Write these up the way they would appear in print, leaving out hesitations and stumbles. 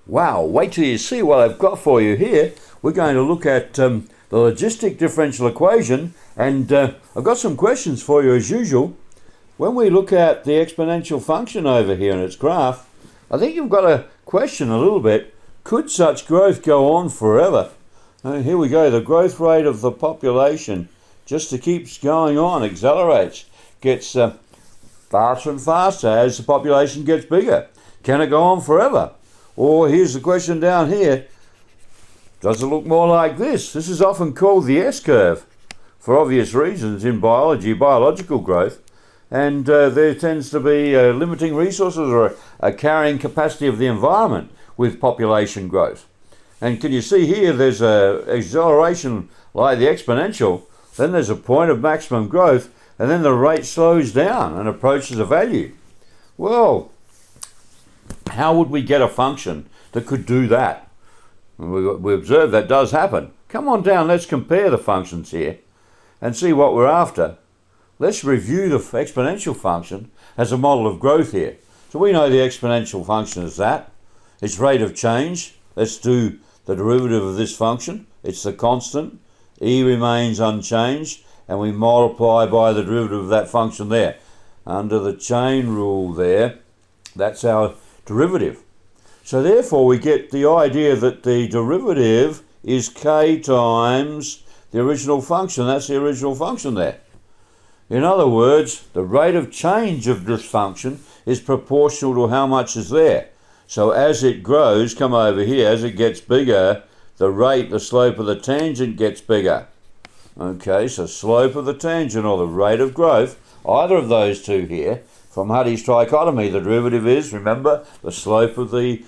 Wow, wait till you see what I've got for you here. We're going to look at the logistic differential equation, and I've got some questions for you as usual. When we look at the exponential function over here in its graph, I think you've got to question a little bit, could such growth go on forever? Here we go, the growth rate of the population just keeps going on, accelerates, gets faster and faster as the population gets bigger. Can it go on forever? Or here's the question down here, does it look more like this? This is often called the S-curve for obvious reasons in biology, biological growth, and there tends to be limiting resources or a carrying capacity of the environment with population growth. And can you see here there's an acceleration like the exponential, then there's a point of maximum growth, and then the rate slows down and approaches a value. Well, how would we get a function that could do that? We observe that does happen. Come on down, let's compare the functions here and see what we're after. Let's review the exponential function as a model of growth here. So we know the exponential function is that. Its rate of change. Let's do the derivative of this function. It's the constant. E remains unchanged, and we multiply by the derivative of that function there. Under the chain rule there, that's our derivative. So therefore we get the idea that the derivative is k times the original function. That's the original function there. In other words, the rate of change of this function is proportional to how much is there. So as it grows, come over here, as it gets bigger, the slope of the tangent gets bigger. Okay, so slope of the tangent or the rate of growth, either of those two here, from Hutty's trichotomy, the derivative is, remember, the slope of the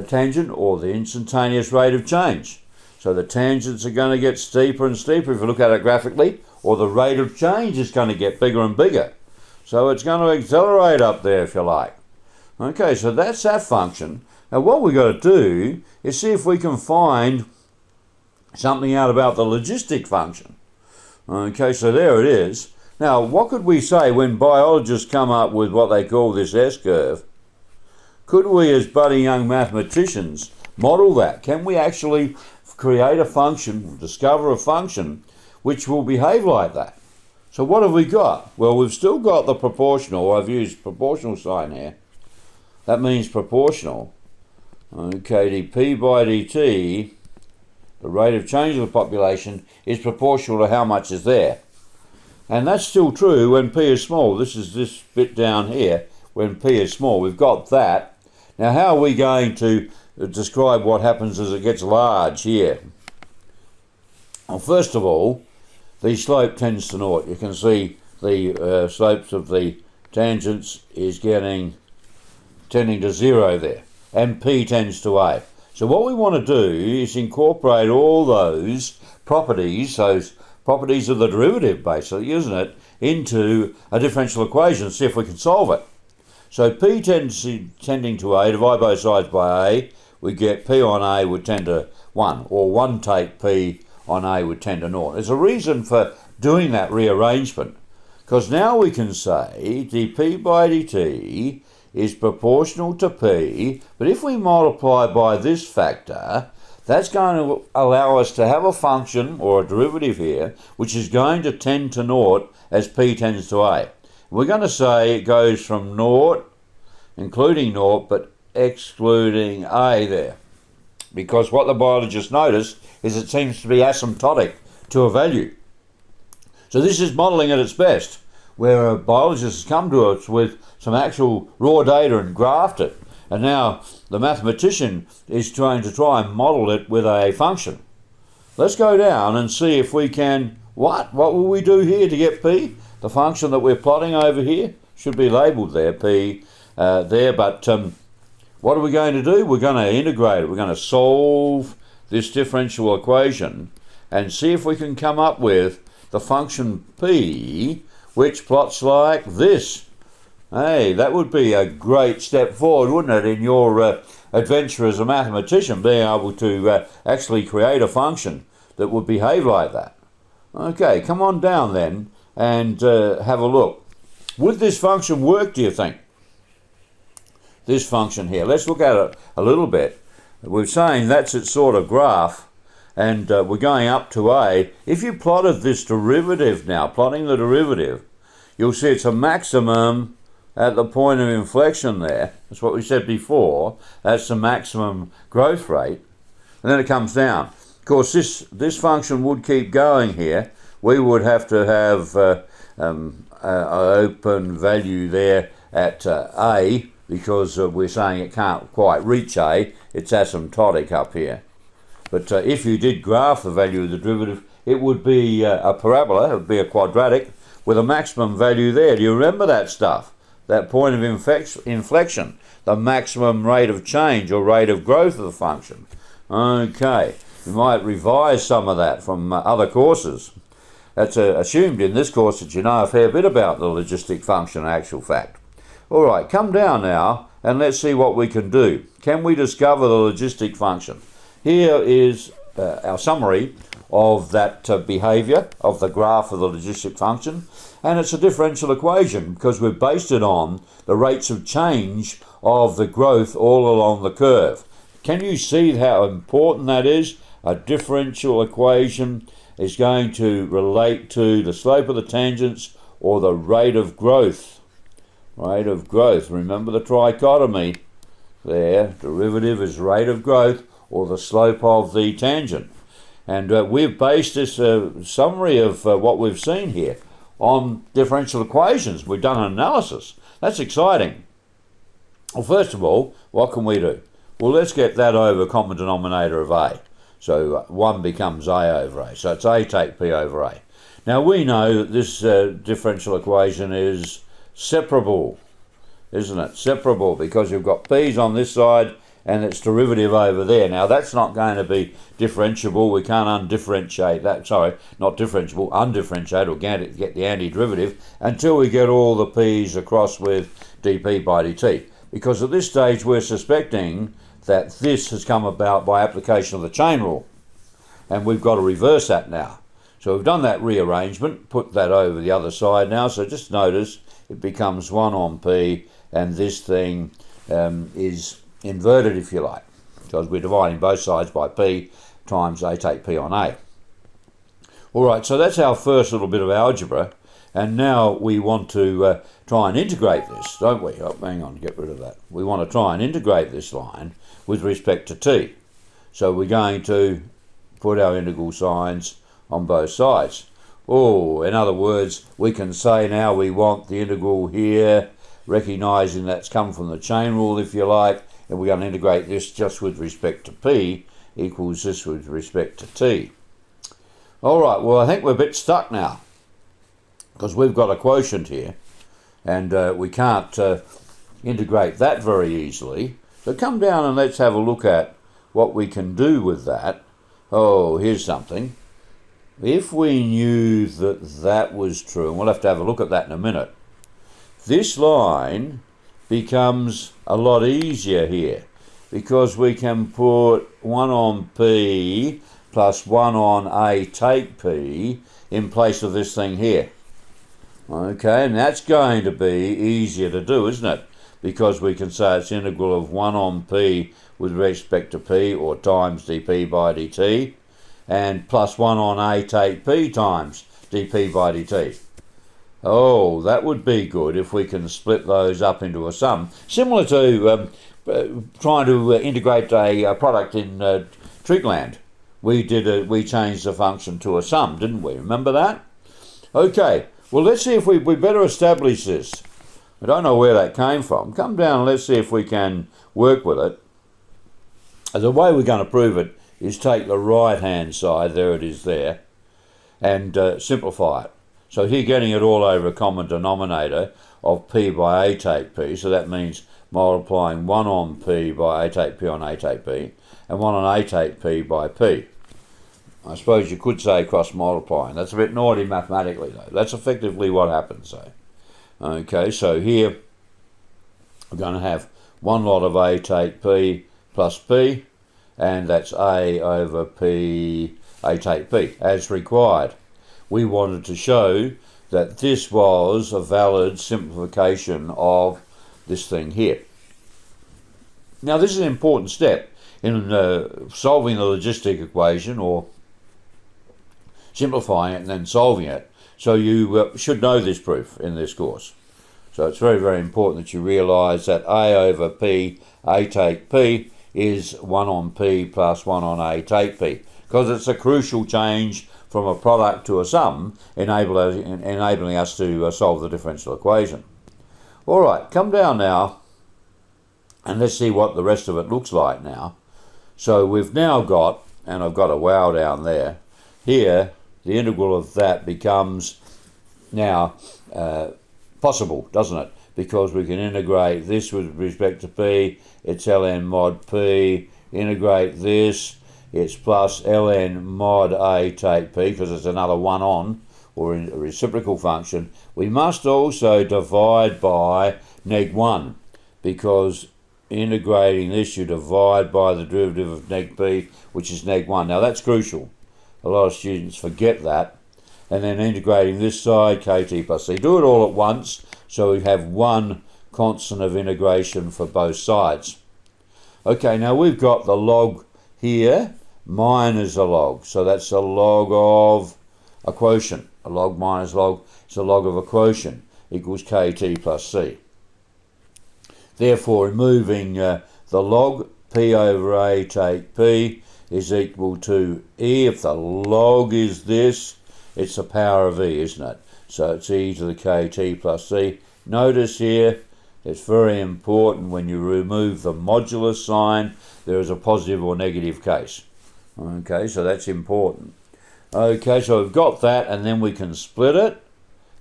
tangent or the instantaneous rate of change. So the tangents are going to get steeper and steeper if you look at it graphically, or the rate of change is going to get bigger and bigger. So it's going to accelerate up there if you like. Okay, so that's that function. Now what we've got to do is see if we can find something out about the logistic function. Okay, so there it is. Now, what could we say when biologists come up with what they call this S-curve? Could we, as budding young mathematicians, model that? Can we actually create a function, discover a function, which will behave like that? So what have we got? Well, we've still got the proportional. I've used proportional sign here. That means proportional. Okay, dp by dt, the rate of change of the population, is proportional to how much is there. And that's still true when p is small. This is this bit down here, when p is small. We've got that. Now, how are we going to describe what happens as it gets large here? Well, first of all, the slope tends to naught. You can see the slopes of the tangents is tending to 0 there, and p tends to a. So what we want to do is incorporate all those properties of the derivative, basically, isn't it, into a differential equation, see if we can solve it. So p tending to a, divide both sides by a, we get p on a would tend to 1, or 1 take p on a would tend to 0. There's a reason for doing that rearrangement, because now we can say dp by dt is proportional to p, but if we multiply by this factor, that's going to allow us to have a function or a derivative here which is going to tend to 0 as p tends to a. We're going to say it goes from 0, including 0, but excluding a there. Because what the biologists noticed is it seems to be asymptotic to a value. So this is modelling at its best, where a biologist has come to us with some actual raw data and graphed it. And now the mathematician is trying to and model it with a function. Let's go down and see if we can, what will we do here to get p? The function that we're plotting over here should be labelled there, p there, but what are we going to do? We're going to integrate it. We're going to solve this differential equation and see if we can come up with the function p, which plots like this. Hey, that would be a great step forward, wouldn't it, in your adventure as a mathematician, being able to actually create a function that would behave like that. Okay, come on down then and have a look. Would this function work, do you think? This function here. Let's look at it a little bit. we're saying that's its sort of graph, and we're going up to A. If you plotted this derivative now, plotting the derivative, you'll see it's a maximum at the point of inflection there. That's what we said before. That's the maximum growth rate. And then it comes down. Of course, this function would keep going here. We would have to have an open value there at A, because we're saying it can't quite reach A. It's asymptotic up here. But if you did graph the value of the derivative, it would be a parabola. It would be a quadratic with a maximum value there. Do you remember that stuff? That point of inflection, the maximum rate of change or rate of growth of the function. Okay, we might revise some of that from other courses. That's assumed in this course that you know a fair bit about the logistic function in actual fact. All right, come down now and let's see what we can do. Can we discover the logistic function? Here is our summary of that behaviour of the graph of the logistic function, and it's a differential equation because we've based it on the rates of change of the growth all along the curve. Can you see how important that is? A differential equation is going to relate to the slope of the tangents or the rate of growth. Rate of growth. Remember the trichotomy there. Derivative is rate of growth or the slope of the tangent. And we've based this summary of what we've seen here on differential equations. We've done an analysis. That's exciting. Well, first of all, what can we do? Well, let's get that over common denominator of A. So 1 becomes A over A. So it's A take P over A. Now we know that this differential equation is separable, isn't it? Separable because you've got P's on this side and its derivative over there. Now that's not going to be differentiable. We can't undifferentiate that. Sorry, not differentiable, undifferentiate or get the antiderivative until we get all the P's across with dP by dt. Because at this stage we're suspecting that this has come about by application of the chain rule. And we've got to reverse that now. So we've done that rearrangement, put that over the other side now. So just notice it becomes 1 on P, and this thing is inverted, if you like, because we're dividing both sides by P times A take P on A. All right, so that's our first little bit of algebra. And now we want to try and integrate this, don't we? Oh, hang on, get rid of that. We want to try and integrate this line with respect to t. So we're going to put our integral signs on both sides. Oh, in other words, we can say now we want the integral here, recognising that's come from the chain rule, if you like, and we're going to integrate this just with respect to p equals this with respect to t. All right, well, I think we're a bit stuck now because we've got a quotient here, and we can't integrate that very easily. So come down and let's have a look at what we can do with that. Oh, here's something. If we knew that that was true, and we'll have to have a look at that in a minute, this line becomes a lot easier here because we can put 1 on P plus 1 on A take P in place of this thing here. Okay, and that's going to be easier to do, isn't it? Because we can say it's integral of 1 on P with respect to P, or times dP by dt, and plus 1 on A take P times dP by dt. Oh, that would be good if we can split those up into a sum. Similar to trying to integrate a product in trig-land. We changed the function to a sum, didn't we? Remember that? Okay, well, let's see if we better establish this. I don't know where that came from. Come down and let's see if we can work with it. The way we're going to prove it is take the right-hand side, there it is there, and simplify it. So here getting it all over a common denominator of P by A take P, so that means multiplying 1 on P by A take P on A take P, and 1 on A take P by P. I suppose you could say cross multiplying. That's a bit naughty mathematically though. That's effectively what happens though. Okay, so here we're going to have one lot of A take P plus P, and that's A over P A take P as required. We wanted to show that this was a valid simplification of this thing here. Now this is an important step. in solving the logistic equation, or simplifying it and then solving it. So you should know this proof in this course. So it's very, very important that you realise that A over P, A take P, is 1 on P plus 1 on A take P, because it's a crucial change from a product to a sum, enabling us to solve the differential equation. All right, come down now, and let's see what the rest of it looks like now. So we've now got, and I've got a wow down there, here the integral of that becomes now possible, doesn't it? Because we can integrate this with respect to P, it's ln mod P, integrate this, it's plus ln mod A take P, because it's another 1 on, or a reciprocal function. We must also divide by neg1, because integrating this, you divide by the derivative of neg P, which is neg1. Now that's crucial. A lot of students forget that. And then integrating this side, kt plus c. Do it all at once, so we have one constant of integration for both sides. Okay, now we've got the log here minus a log. So that's a log of a quotient. A log minus log is a log of a quotient, equals kt plus c. Therefore, removing the log, p over a take p, is equal to e. If the log is this, it's the power of e, isn't it? So it's e to the kt plus c. Notice here, it's very important when you remove the modulus sign, there is a positive or negative case. Okay, so that's important. Okay, so we've got that, and then we can split it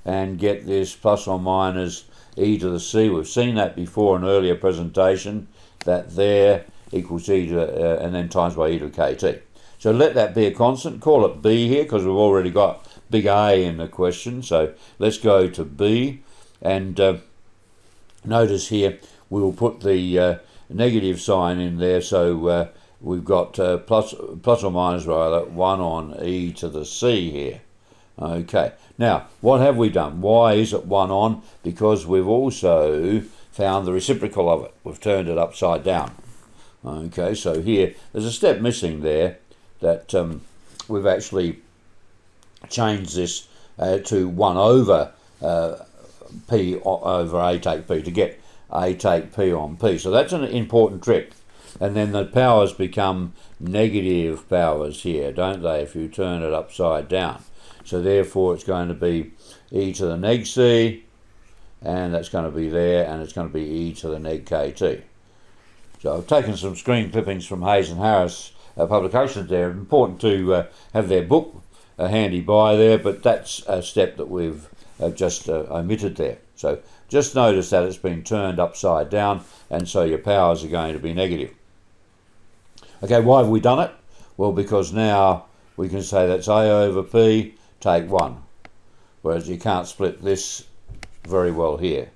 and get this plus or minus e to the c. We've seen that before in an earlier presentation, that there equals e to, and then times by e to kt. So let that be a constant. Call it b here, because we've already got big A in the question. So let's go to b, and notice here we will put the negative sign in there. So we've got plus or minus rather 1 on e to the c here. Okay, now what have we done? Why is it 1 on? Because we've also found the reciprocal of it. We've turned it upside down. Okay, so here there's a step missing there, that we've actually changed this to 1 over P over A take P, to get A take P on P. So that's an important trick. And then the powers become negative powers here, don't they, if you turn it upside down. So therefore it's going to be e to the neg c, and that's going to be there, and it's going to be e to the neg kt. So I've taken some screen clippings from Hayes and Harris publications there. Important to have their book handy by there, but that's a step that we've just omitted there. So just notice that it's been turned upside down, and so your powers are going to be negative. Okay, why have we done it? Well, because now we can say that's a over p take 1, whereas you can't split this very well here.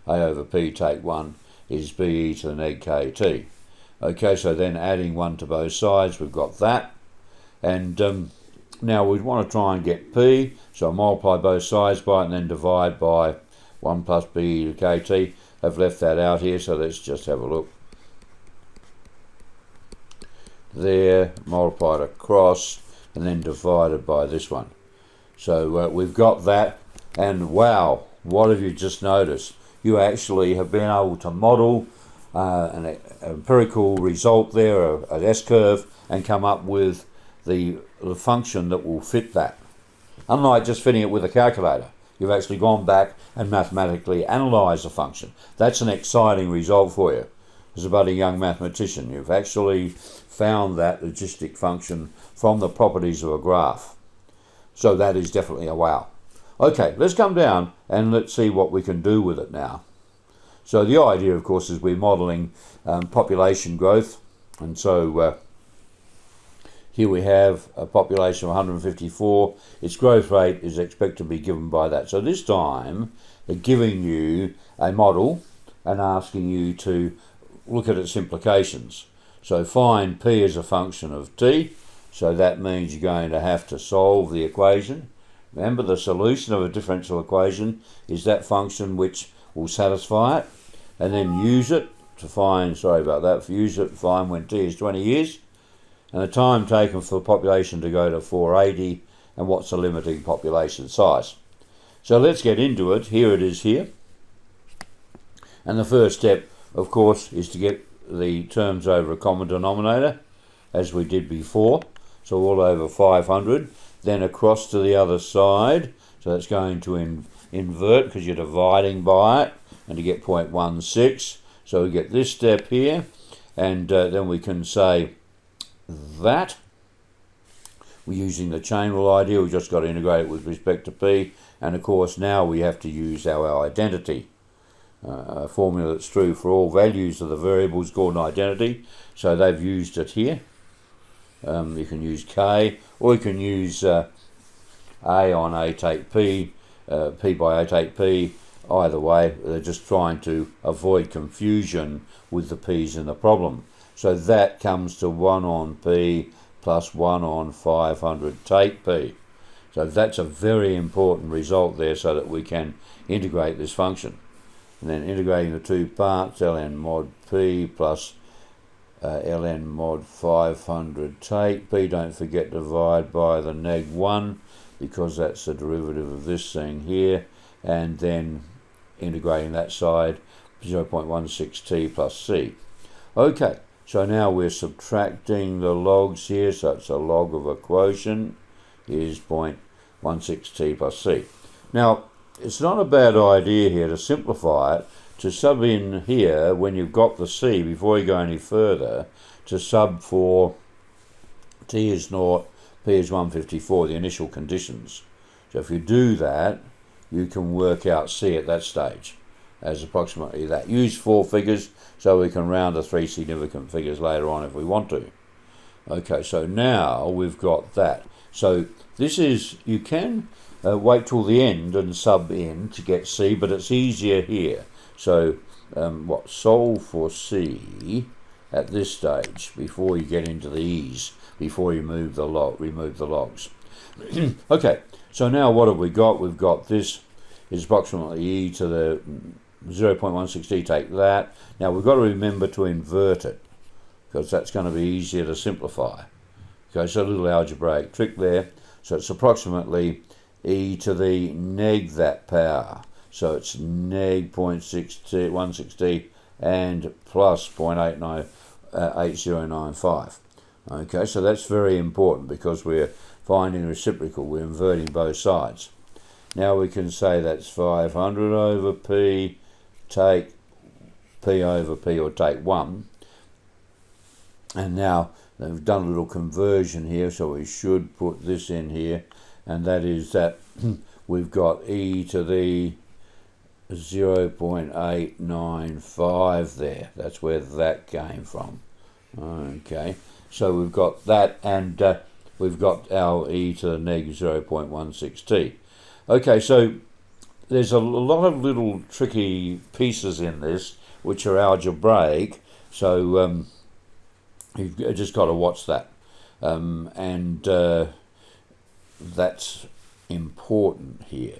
A over p take 1 is b e to the neg kt. Okay, so then adding 1 to both sides, we've got that. And now we want to try and get p, so multiply both sides by it and then divide by 1 plus b e to kt. I've left that out here, so let's just have a look. There, multiplied across, and then divided by this one. So we've got that, and wow, what have you just noticed? You actually have been able to model an empirical result there, an S-curve, and come up with the function that will fit that. Unlike just fitting it with a calculator, you've actually gone back and mathematically analysed the function. That's an exciting result for you. As a budding young mathematician, you've actually found that logistic function from the properties of a graph. So that is definitely a wow. Okay, let's come down and let's see what we can do with it now. So the idea, of course, is we're modelling population growth, and so here we have a population of 154. Its growth rate is expected to be given by that. So this time they're giving you a model and asking you to look at its implications. So find p as a function of t, so that means you're going to have to solve the equation. Remember, the solution of a differential equation is that function which will satisfy it, and then use it to find, sorry about that, for use it, find when t is 20 years, and the time taken for the population to go to 480, and what's the limiting population size. So let's get into it. Here it is here. And the first step, of course, is to get the terms over a common denominator, as we did before. So all over 500, then across to the other side. So that's going to invert because you're dividing by it, and to get 0.16. So we get this step here, and then we can say that we're using the chain rule idea. We've just got to integrate it with respect to p, and of course now we have to use our identity. A formula that's true for all values of the variables called an identity. So they've used it here. You can use k, or you can use a on a take p, p by a take p. Either way, they're just trying to avoid confusion with the p's in the problem. So that comes to 1 on p plus 1 on 500 take p. So that's a very important result there, so that we can integrate this function. And then integrating the two parts, ln mod p plus ln mod 500 take p. Don't forget to divide by the neg 1, because that's the derivative of this thing here. And then integrating that side, 0.16t plus c. Okay, so now we're subtracting the logs here, so it's a log of a quotient is 0.16t plus c. Now, it's not a bad idea here to simplify it, to sub in here when you've got the c, before you go any further, to sub for t is 0, p is 154, the initial conditions. So if you do that, you can work out c at that stage as approximately that. Use 4 figures so we can round to 3 significant figures later on if we want to. Okay, so now we've got that. So this is, you can wait till the end and sub in to get c, but it's easier here. So solve for c at this stage before you get into the e's, before you remove the logs. Okay, so now what have we got? We've got this is approximately e to the 0.16t, take that. Now we've got to remember to invert it, because that's going to be easier to simplify. Okay, so a little algebraic trick there. So it's approximately e to the neg that power. So it's neg 0.16t and plus 0.8095. Okay, so that's very important because we're finding reciprocal. We're inverting both sides. Now we can say that's 500 over p, take p over p, or take 1. And now they've done a little conversion here, so we should put this in here, and that is that we've got e to the 0.895 there. That's where that came from. Okay, so we've got that, and we've got our e to the neg 0.16t. Okay, so there's a lot of little tricky pieces in this which are algebraic, so you've just got to watch that, and that's important here.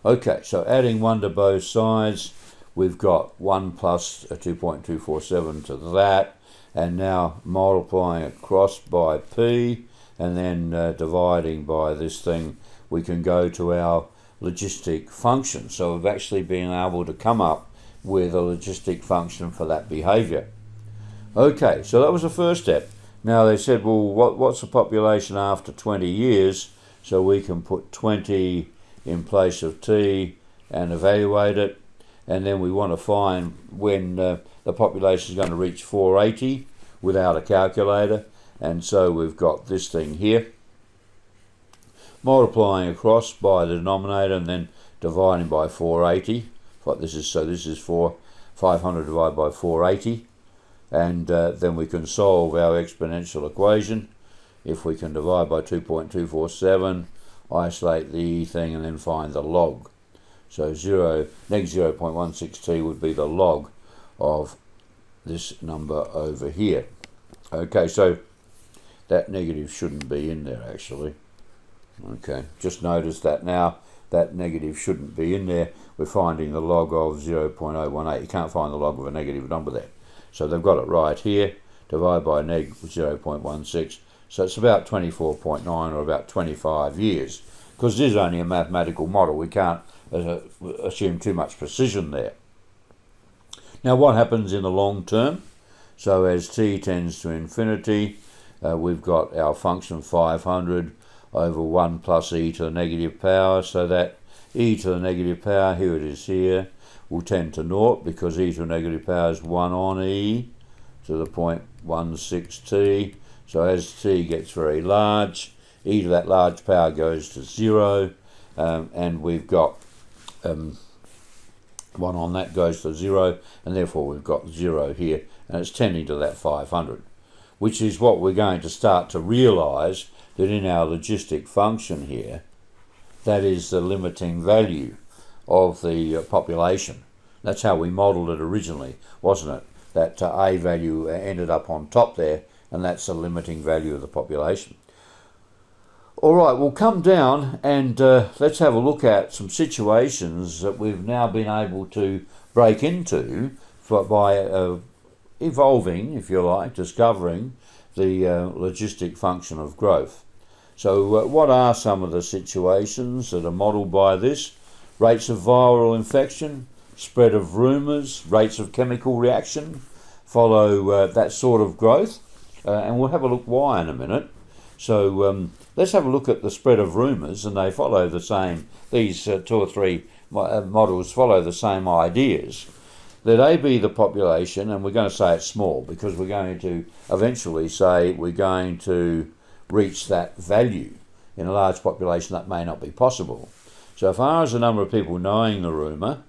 Okay, so adding 1 to both sides, we've got 1 plus 2.247 to that, and now multiplying across by p, and then dividing by this thing, we can go to our logistic function. So we've actually been able to come up with a logistic function for that behavior. Okay, so that was the first step. Now they said, well, what's the population after 20 years? So we can put 20 in place of t and evaluate it. And then we want to find when the population is going to reach 480 without a calculator. And so we've got this thing here. Multiplying across by the denominator and then dividing by 480. This is 500 divided by 480. And then we can solve our exponential equation. If we can divide by 2.247, isolate the thing, and then find the log. So neg 0.16t would be the log of this number over here. Okay, so that negative shouldn't be in there actually. Okay, just notice that now that negative shouldn't be in there. We're finding the log of 0.018. You can't find the log of a negative number there. So they've got it right here. Divide by neg 0.16. So it's about 24.9 or about 25 years. Because it is only a mathematical model. We can't assume too much precision there. Now what happens in the long term? So as t tends to infinity, we've got our function 500 over 1 plus e to the negative power, so that e to the negative power, here it is here, will tend to naught because e to the negative power is 1 on e to the 0.16t. So as t gets very large, e to that large power goes to 0, and we've got 1 on that goes to 0, and therefore we've got 0 here, and it's tending to that 500, which is what we're going to start to realise, that in our logistic function here, that is the limiting value of the population. That's how we modelled it originally, wasn't it? That a value ended up on top there, and that's the limiting value of the population. All right, we'll come down and let's have a look at some situations that we've now been able to break into by evolving, if you like, discovering the logistic function of growth. So what are some of the situations that are modelled by this? Rates of viral infection, spread of rumours, rates of chemical reaction follow that sort of growth, and we'll have a look why in a minute. So let's have a look at the spread of rumours, and they follow the same, these 2 or 3 models follow the same ideas. That A be the population, and we're going to say it's small because we're going to eventually say we're going to reach that value. In a large population that may not be possible. So if R is the number of people knowing the rumour,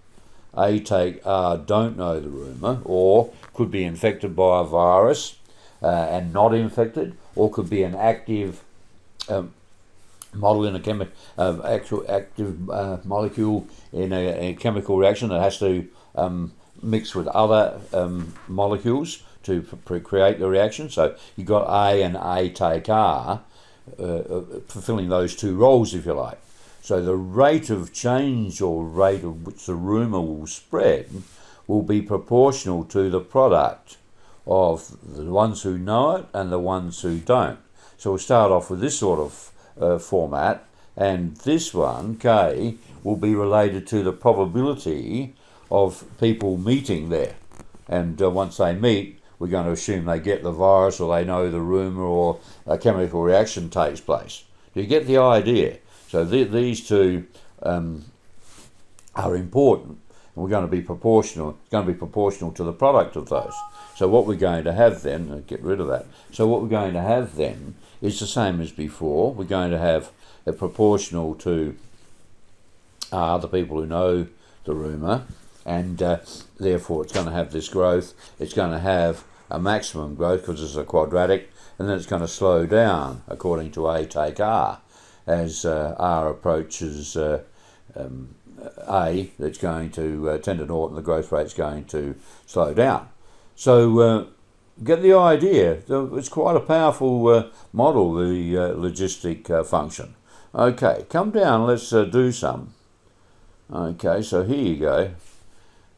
A take R don't know the rumour, or could be infected by a virus and not infected, or could be an active model in a active molecule in a chemical reaction that has to mix with other molecules to create the reaction. So you've got A and A take R, fulfilling those 2 roles, if you like. So the rate of change or rate of which the rumour will spread will be proportional to the product of the ones who know it and the ones who don't. So we'll start off with this sort of format, and this one, K, will be related to the probability of people meeting there. And once they meet, we're going to assume they get the virus, or they know the rumour, or a chemical reaction takes place. Do you get the idea? So these 2 are important, and we're going to be proportional. It's going to be proportional to the product of those. So what we're going to have then, get rid of that. So what we're going to have then is the same as before. We're going to have a proportional to the people who know the rumour, and therefore it's going to have this growth. It's going to have a maximum growth because it's a quadratic, and then it's going to slow down according to A take R. As R approaches A, that's going to tend to naught, and the growth rate's going to slow down. So get the idea. It's quite a powerful model, the logistic function. Okay, come down, let's do some. Okay, so here you go.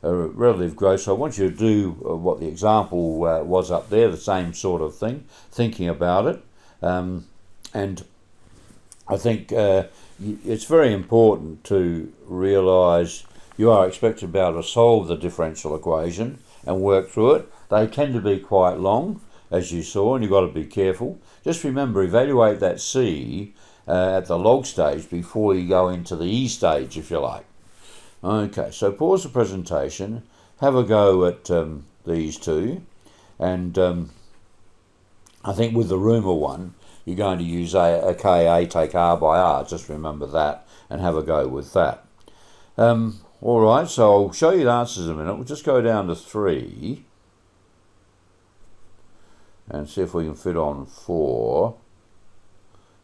Relative growth. So I want you to do what the example was up there, the same sort of thing, thinking about it. And I think it's very important to realise you are expected to be able to solve the differential equation and work through it. They tend to be quite long, as you saw, and you've got to be careful. Just remember, evaluate that C at the log stage before you go into the E stage, if you like. Okay, so pause the presentation, have a go at these 2, and I think with the rumour one, you're going to use a K take R by R, just remember that, and have a go with that. All right, so I'll show you the answers in a minute. We'll just go down to 3, and see if we can fit on 4.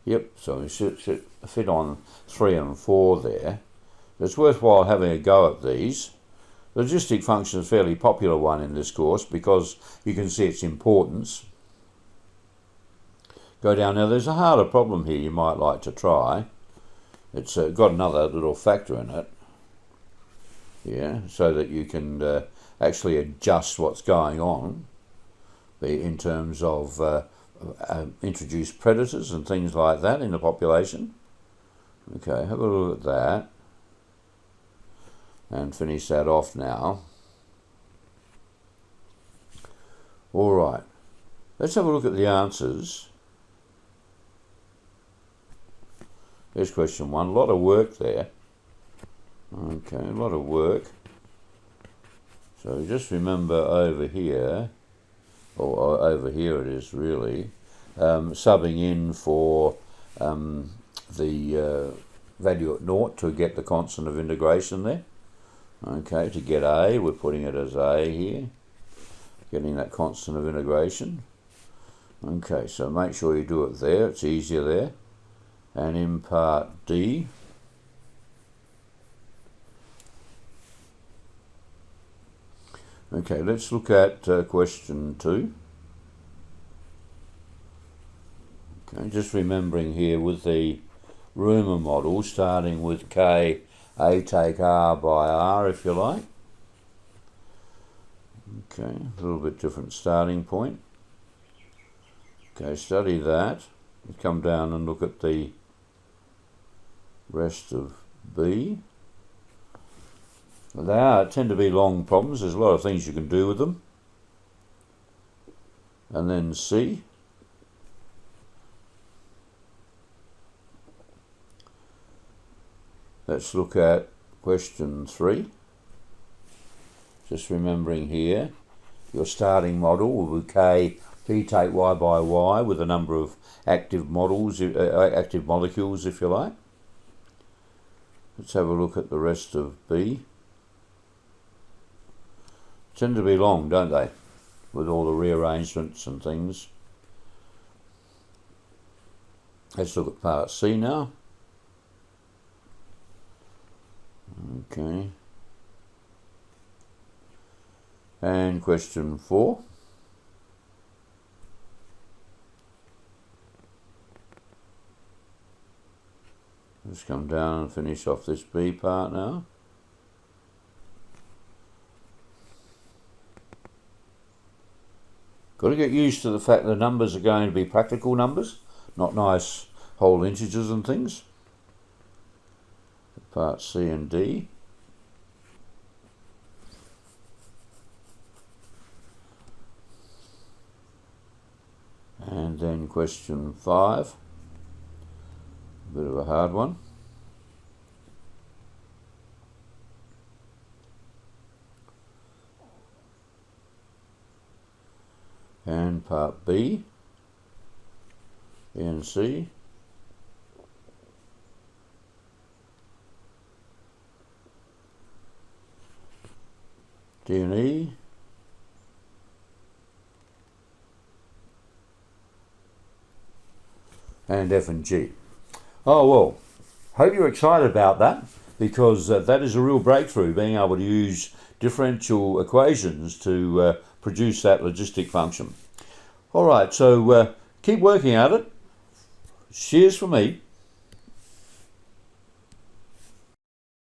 Yep, so we should fit on 3 and 4 there. It's worthwhile having a go at these. Logistic function is a fairly popular one in this course because you can see its importance. Go down now. There's a harder problem here you might like to try. It's got another little factor in it. Yeah, so that you can actually adjust what's going on in terms of introduce predators and things like that in the population. Okay, have a look at that and finish that off now. All right, let's have a look at the answers. Here's question 1. A lot of work there. Okay, a lot of work. So just remember over here, or over here it is really, subbing in for the value at naught to get the constant of integration there. Okay, to get A, we're putting it as A here, getting that constant of integration. Okay, so make sure you do it there, it's easier there. And in part D, okay, let's look at question 2. Okay, just remembering here with the Rumour model, starting with K, A take R by R, if you like. Okay, a little bit different starting point. Okay, study that. Come down and look at the rest of B. They tend to be long problems. There's a lot of things you can do with them. And then C. Let's look at question 3. Just remembering here, your starting model will be K, P take Y by Y with a number of active models, active molecules, if you like. Let's have a look at the rest of B. Tend to be long, don't they? With all the rearrangements and things. Let's look at part C now. Okay. And question 4. Let's come down and finish off this B part now. Got to get used to the fact the numbers are going to be practical numbers, not nice whole integers and things. Part C and D. And then question 5. A bit of a hard one. And part B and C. D and E. And F and G. Oh well, hope you're excited about that, because that is a real breakthrough, being able to use differential equations to produce that logistic function. All right, so keep working at it. Cheers for me.